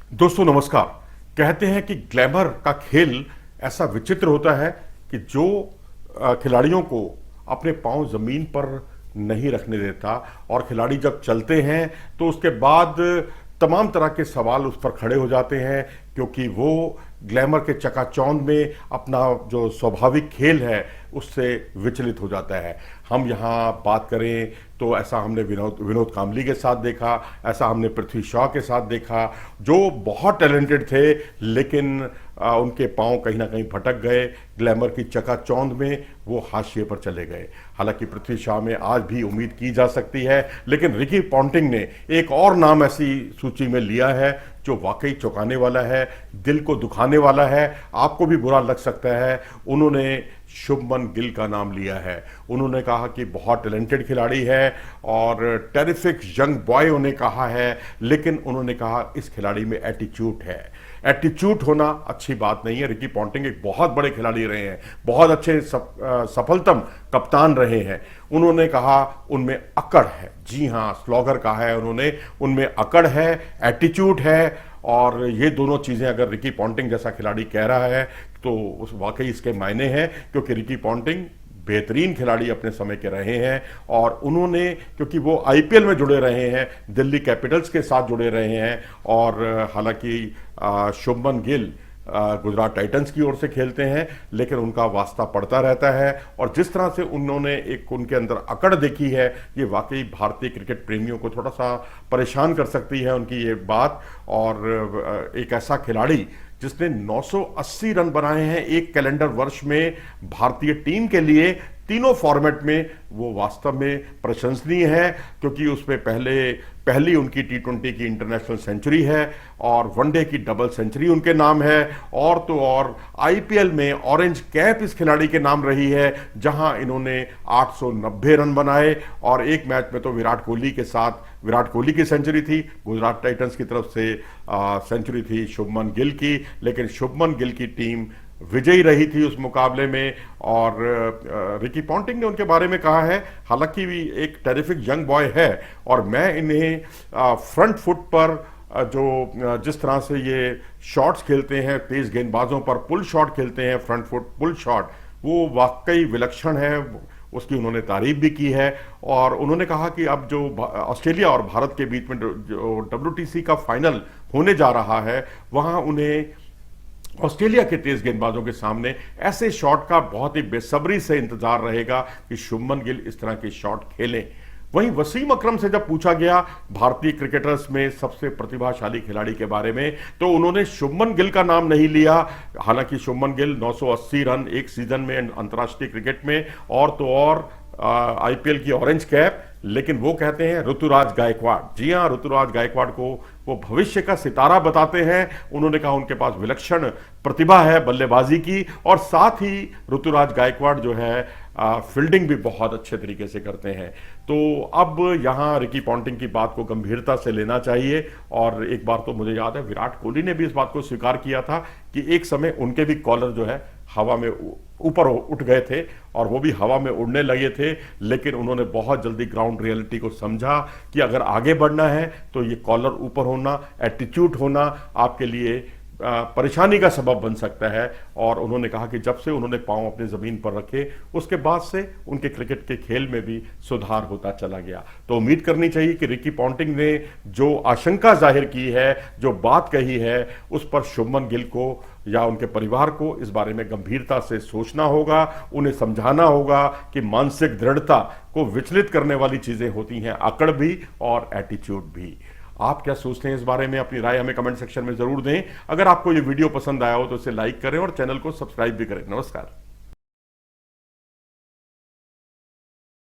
दोस्तों नमस्कार। कहते हैं कि ग्लैमर का खेल ऐसा विचित्र होता है कि जो खिलाड़ियों को अपने पांव जमीन पर नहीं रखने देता, और खिलाड़ी जब चलते हैं तो उसके बाद तमाम तरह के सवाल उस पर खड़े हो जाते हैं, क्योंकि वो ग्लैमर के चकाचौंध में अपना जो स्वाभाविक खेल है उससे विचलित हो जाता है। हम यहाँ बात करें तो ऐसा हमने विनोद कांबली के साथ देखा, ऐसा हमने पृथ्वी शॉ के साथ देखा, जो बहुत टैलेंटेड थे लेकिन उनके पांव कहीं ना कहीं भटक गए, ग्लैमर की चकाचौंध में वो हाशिए पर चले गए। हालांकि पृथ्वी शॉ में आज भी उम्मीद की जा सकती है, लेकिन रिकी पॉन्टिंग ने एक और नाम ऐसी सूची में लिया है जो वाकई चौंकाने वाला है, दिल को दुखाने वाला है, आपको भी बुरा लग सकता है। उन्होंने शुभमन गिल का नाम लिया है। उन्होंने कहा कि बहुत टैलेंटेड खिलाड़ी है और टेरिफिक यंग बॉय उन्हें कहा है, लेकिन उन्होंने कहा इस खिलाड़ी में एटीट्यूड है। एटीट्यूड होना अच्छी बात नहीं है। रिकी पॉन्टिंग एक बहुत बड़े खिलाड़ी रहे हैं, बहुत अच्छे सफलतम कप्तान रहे हैं। उन्होंने कहा उनमें अकड़ है। जी हाँ, स्लॉगर कहा है उन्होंने, उनमें अकड़ है, एटीट्यूड है। और ये दोनों चीज़ें अगर रिकी पॉन्टिंग जैसा खिलाड़ी कह रहा है तो उस वाकई इसके मायने हैं, क्योंकि रिकी पॉन्टिंग बेहतरीन खिलाड़ी अपने समय के रहे हैं। और उन्होंने, क्योंकि वो आईपीएल में जुड़े रहे हैं, दिल्ली कैपिटल्स के साथ जुड़े रहे हैं, और हालांकि शुभमन गिल गुजरात टाइटंस की ओर से खेलते हैं, लेकिन उनका वास्ता पड़ता रहता है। और जिस तरह से उन्होंने एक उनके अंदर अकड़ देखी है, ये वाकई भारतीय क्रिकेट प्रेमियों को थोड़ा सा परेशान कर सकती है उनकी ये बात। और एक ऐसा खिलाड़ी जिसने 980 रन बनाए हैं एक कैलेंडर वर्ष में भारतीय टीम के लिए, तीनों फॉर्मेट में, वो वास्तव में प्रशंसनीय है, क्योंकि उसमें पहली उनकी टी20 की इंटरनेशनल सेंचुरी है और वनडे की डबल सेंचुरी उनके नाम है। और तो और आईपीएल में ऑरेंज कैप इस खिलाड़ी के नाम रही है, जहां इन्होंने 890 रन बनाए। और एक मैच में तो विराट कोहली की सेंचुरी थी, गुजरात टाइटंस की तरफ से सेंचुरी थी शुभमन गिल की, लेकिन शुभमन गिल की टीम विजयी रही थी उस मुकाबले में। और रिकी पॉन्टिंग ने उनके बारे में कहा है, हालांकि भी एक टेरिफिक यंग बॉय है, और मैं इन्हें फ्रंट फुट पर जिस तरह से ये शॉट्स खेलते हैं, तेज गेंदबाजों पर पुल शॉट खेलते हैं, फ्रंट फुट पुल शॉट, वो वाकई विलक्षण है। उसकी उन्होंने तारीफ भी की है। और उन्होंने कहा कि अब जो ऑस्ट्रेलिया और भारत के बीच में जो WTC का फाइनल होने जा रहा है, वहां उन्हें ऑस्ट्रेलिया के तेज गेंदबाजों के सामने ऐसे शॉट का बहुत ही बेसब्री से इंतजार रहेगा कि शुभमन गिल इस तरह के शॉट खेलें। वहीं वसीम अकरम से जब पूछा गया भारतीय क्रिकेटर्स में सबसे प्रतिभाशाली खिलाड़ी के बारे में, तो उन्होंने शुभमन गिल का नाम नहीं लिया। हालांकि शुभमन गिल 980 रन एक सीजन में अंतर्राष्ट्रीय क्रिकेट में, और तो और आईपीएल की ऑरेंज कैप, लेकिन वो कहते हैं ऋतुराज गायकवाड़। जी हां, ऋतुराज गायकवाड़ को वो भविष्य का सितारा बताते हैं। उन्होंने कहा उनके पास विलक्षण प्रतिभा है बल्लेबाजी की, और साथ ही ऋतुराज गायकवाड़ जो है फील्डिंग भी बहुत अच्छे तरीके से करते हैं। तो अब यहाँ रिकी पॉन्टिंग की बात को गंभीरता से लेना चाहिए। और एक बार तो मुझे याद है विराट कोहली ने भी इस बात को स्वीकार किया था कि एक समय उनके भी कॉलर जो है हवा में ऊपर उठ गए थे, और वो भी हवा में उड़ने लगे थे, लेकिन उन्होंने बहुत जल्दी ग्राउंड रियलिटी को समझा कि अगर आगे बढ़ना है तो ये कॉलर ऊपर होना, एटीट्यूड होना आपके लिए परेशानी का सबब बन सकता है। और उन्होंने कहा कि जब से उन्होंने पांव अपने जमीन पर रखे, उसके बाद से उनके क्रिकेट के खेल में भी सुधार होता चला गया। तो उम्मीद करनी चाहिए कि रिकी पॉन्टिंग ने जो आशंका जाहिर की है, जो बात कही है, उस पर शुभमन गिल को या उनके परिवार को इस बारे में गंभीरता से सोचना होगा, उन्हें समझाना होगा कि मानसिक दृढ़ता को विचलित करने वाली चीजें होती हैं, अकड़ भी और एटीट्यूड भी। आप क्या सोचते हैं इस बारे में? अपनी राय हमें कमेंट सेक्शन में जरूर दें। अगर आपको ये वीडियो पसंद आया हो तो इसे लाइक करें और चैनल को सब्सक्राइब भी करें। नमस्कार।